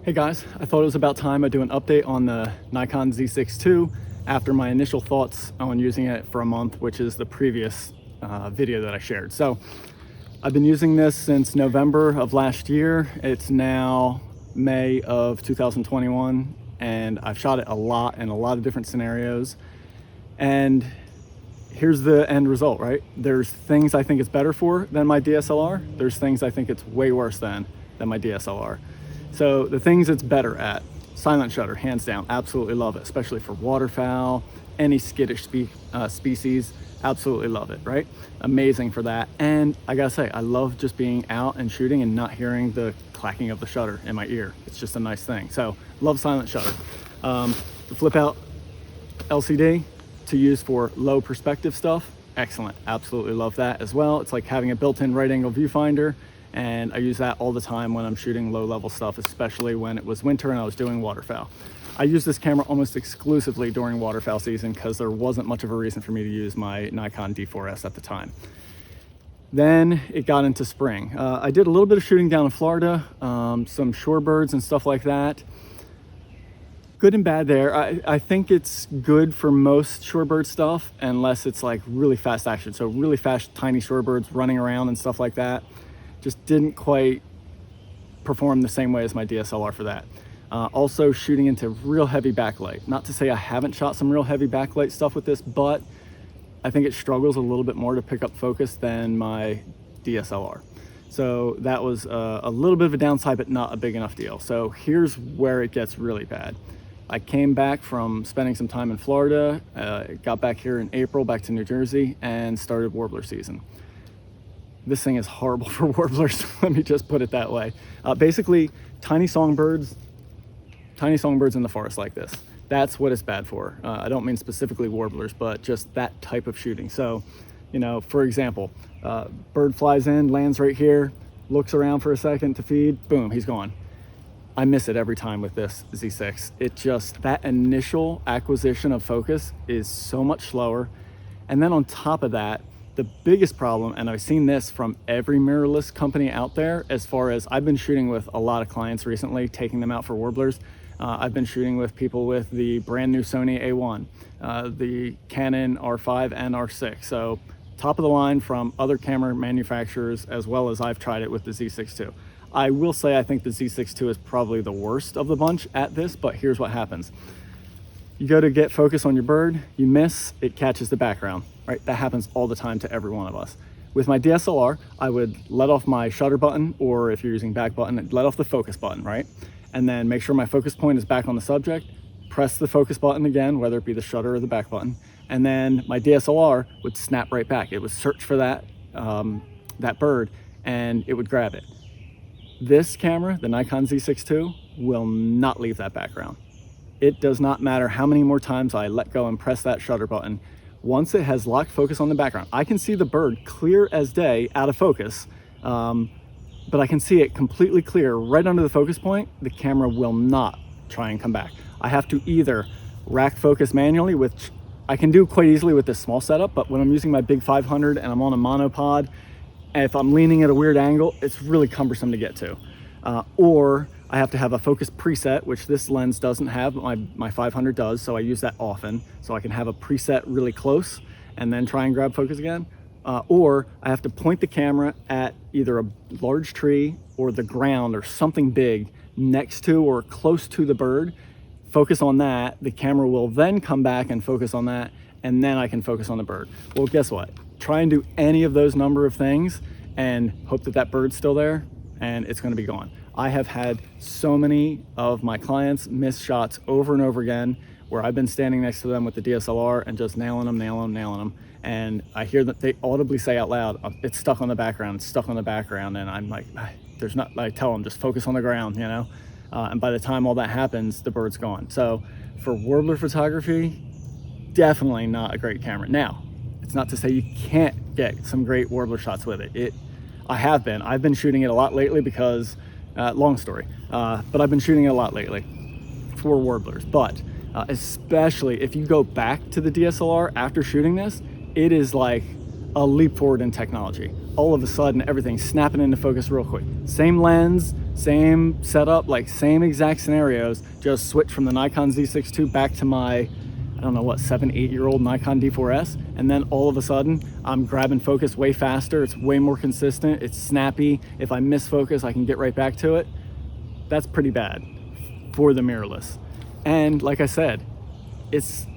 Hey guys, I thought it was about time I do an update on the Nikon Z6II after my initial thoughts on using it for a month, which is the previous video that I shared. So I've been using this since November of last year. It's now May of 2021, and I've shot it a lot in a lot of different scenarios. And here's the end result, right? There's things I think it's better for than my DSLR. There's things I think it's way worse than my DSLR. So the things it's better at: silent shutter, hands down, absolutely love it, especially for waterfowl, any skittish species, absolutely love it, right? Amazing for that. And I gotta say, I love just being out and shooting and not hearing the clacking of the shutter in my ear. It's just a nice thing. So love silent shutter. The flip out LCD to use for low perspective stuff, excellent, absolutely love that as well. It's like having a built-in right angle viewfinder, and I use that all the time when I'm shooting low level stuff, especially when it was winter and I was doing waterfowl. I use this camera almost exclusively during waterfowl season because there wasn't much of a reason for me to use my Nikon D4S at the time. Then it got into spring. I did a little bit of shooting down in Florida, some shorebirds and stuff like that. Good and bad there. I think it's good for most shorebird stuff unless it's like really fast action. So really fast, tiny shorebirds running around and stuff like that. Just didn't quite perform the same way as my DSLR for that. Also shooting into real heavy backlight. Not to say I haven't shot some real heavy backlight stuff with this, but I think it struggles a little bit more to pick up focus than my DSLR. So that was a little bit of a downside, but not a big enough deal. So here's where it gets really bad. I came back from spending some time in Florida, got back here in April, back to New Jersey, and started warbler season. This thing is horrible for warblers. Let me just put it that way. Basically, tiny songbirds in the forest like this. That's what it's bad for. I don't mean specifically warblers, but just that type of shooting. So, you know, for example, bird flies in, lands right here, looks around for a second to feed, boom, he's gone. I miss it every time with this Z6. It just, that initial acquisition of focus is so much slower. And then on top of that, the biggest problem, and I've seen this from every mirrorless company out there, as far as I've been shooting with a lot of clients recently, taking them out for warblers. I've been shooting with people with the brand new Sony A1, the Canon R5 and R6. So top of the line from other camera manufacturers, as well as I've tried it with the Z6II. I will say I think the Z6II is probably the worst of the bunch at this, but here's what happens. You go to get focus on your bird, you miss, it catches the background, right? That happens all the time to every one of us. With my DSLR, I would let off my shutter button, or if you're using back button, let off the focus button, right? And then make sure my focus point is back on the subject, press the focus button again, whether it be the shutter or the back button, and then my DSLR would snap right back. It would search for that bird, and it would grab it. This camera, the Nikon Z6II, will not leave that background. It does not matter how many more times I let go and press that shutter button. Once it has locked focus on the background, I can see the bird clear as day out of focus, but I can see it completely clear right under the focus point. The camera will not try and come back. I have to either rack focus manually, which I can do quite easily with this small setup, but when I'm using my big 500 and I'm on a monopod, and if I'm leaning at a weird angle, it's really cumbersome to get to. Or I have to have a focus preset, which this lens doesn't have, but my 500 does, so I use that often. So I can have a preset really close and then try and grab focus again. Or I have to point the camera at either a large tree or the ground or something big next to or close to the bird, focus on that. The camera will then come back and focus on that, and then I can focus on the bird. Well, guess what? Try and do any of those number of things and hope that that bird's still there, and it's gonna be gone. I have had so many of my clients miss shots over and over again where I've been standing next to them with the DSLR and just nailing them. And I hear that they audibly say out loud, it's stuck on the background, and I'm like, I tell them, just focus on the ground, you know? And by the time all that happens, the bird's gone. So for warbler photography, definitely not a great camera. Now, it's not to say you can't get some great warbler shots with it. I've been shooting it a lot lately because, long story, but I've been shooting it a lot lately for warblers. But especially if you go back to the DSLR after shooting this, it is like a leap forward in technology. all of a sudden everything's snapping into focus real quick. Same lens, same setup, like same exact scenarios, just switch from the Nikon Z6II back to my, I don't know what, 7-8-year-old Nikon D4S, and then all of a sudden I'm grabbing focus way faster. It's way more consistent, it's snappy. If I miss focus, I can get right back to it. That's pretty bad for the mirrorless. And like I said, it's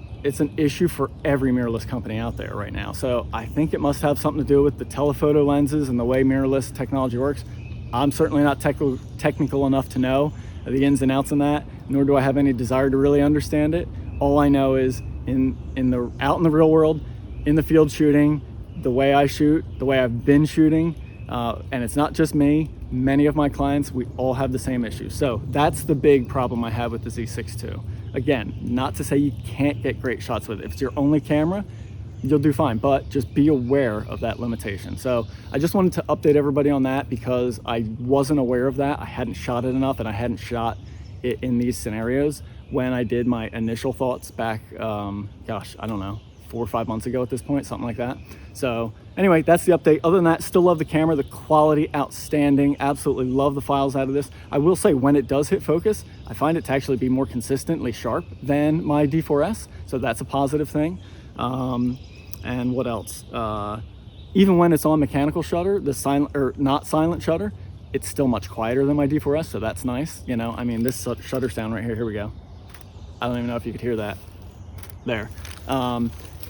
an issue for every mirrorless company out there right now. So I think it must have something to do with the telephoto lenses and the way mirrorless technology works. I'm certainly not technical enough to know the ins and outs in that, nor do I have any desire to really understand it. All I know is out in the real world, in the field shooting, the way I shoot, the way I've been shooting, and it's not just me, many of my clients, we all have the same issue. So that's the big problem I have with the Z6II. Again, not to say you can't get great shots with it. If it's your only camera, you'll do fine, but just be aware of that limitation. So I just wanted to update everybody on that because I wasn't aware of that. I hadn't shot it enough, and I hadn't shot it in these scenarios when I did my initial thoughts back, gosh, I don't know, 4 or 5 months ago at this point, something like that. So anyway, that's the update. Other than that, still love the camera, the quality outstanding, absolutely love the files out of this. I will say when it does hit focus, I find it to actually be more consistently sharp than my D4S, so that's a positive thing. And what else? Even when it's on mechanical shutter, the silent or not silent shutter, it's still much quieter than my D4S, so that's nice. You know, I mean, this shutter sound right here we go. I don't even know if you could hear that there.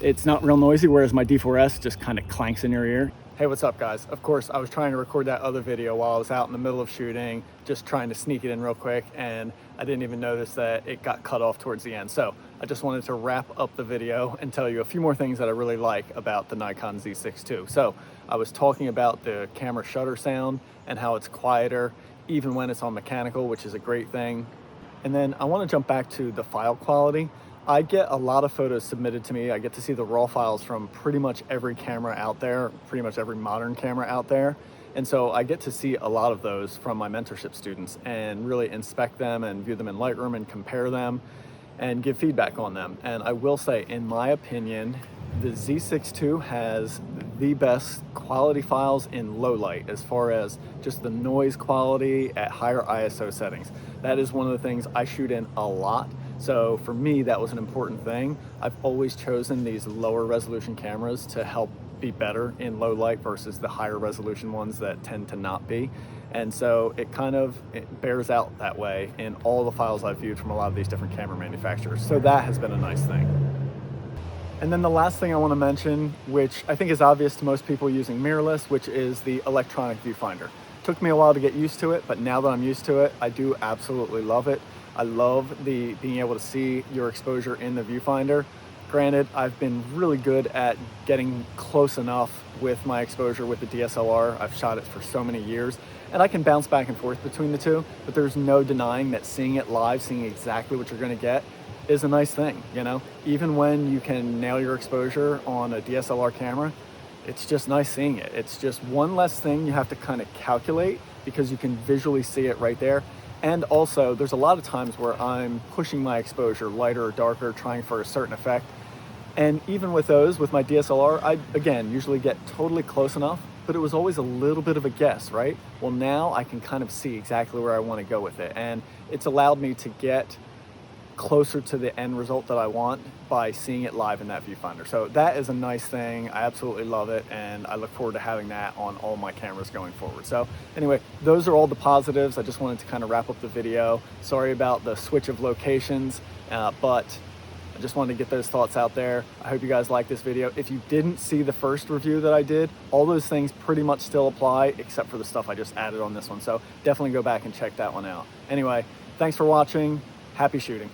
It's not real noisy, whereas my D4S just kind of clanks in your ear. Hey, what's up guys? Of course, I was trying to record that other video while I was out in the middle of shooting, just trying to sneak it in real quick, and I didn't even notice that it got cut off towards the end. So I just wanted to wrap up the video and tell you a few more things that I really like about the Nikon Z6II. So I was talking about the camera shutter sound and how it's quieter, even when it's on mechanical, which is a great thing. And then I want to jump back to the file quality. I get a lot of photos submitted to me. I get to see the raw files from pretty much every camera out there, pretty much every modern camera out there. And so I get to see a lot of those from my mentorship students and really inspect them and view them in Lightroom and compare them and give feedback on them. And I will say, in my opinion, the Z6II has the best quality files in low light as far as just the noise quality at higher ISO settings. That is one of the things I shoot in a lot. So for me, that was an important thing. I've always chosen these lower resolution cameras to help be better in low light versus the higher resolution ones that tend to not be. And so it bears out that way in all the files I've viewed from a lot of these different camera manufacturers. So that has been a nice thing. And then the last thing I want to mention, which I think is obvious to most people using mirrorless, which is the electronic viewfinder. Took me a while to get used to it, but now that I'm used to it, I do absolutely love it. I love being able to see your exposure in the viewfinder. Granted, I've been really good at getting close enough with my exposure with the DSLR. I've shot it for so many years, and I can bounce back and forth between the two, but there's no denying that seeing it live, seeing exactly what you're gonna get, is a nice thing, you know? Even when you can nail your exposure on a DSLR camera, it's just nice seeing it. It's just one less thing you have to kind of calculate because you can visually see it right there. And also, there's a lot of times where I'm pushing my exposure lighter or darker, trying for a certain effect. And even with those, with my DSLR, I, again, usually get totally close enough, but it was always a little bit of a guess, right? Well, now I can kind of see exactly where I want to go with it. And it's allowed me to get closer to the end result that I want by seeing it live in that viewfinder. So that is a nice thing. I absolutely love it, and I look forward to having that on all my cameras going forward. So anyway, those are all the positives. I just wanted to kind of wrap up the video. Sorry about the switch of locations, but I just wanted to get those thoughts out there. I hope you guys like this video. If you didn't see the first review that I did, all those things pretty much still apply, except for the stuff I just added on this one. So definitely go back and check that one out. Anyway, thanks for watching. Happy shooting.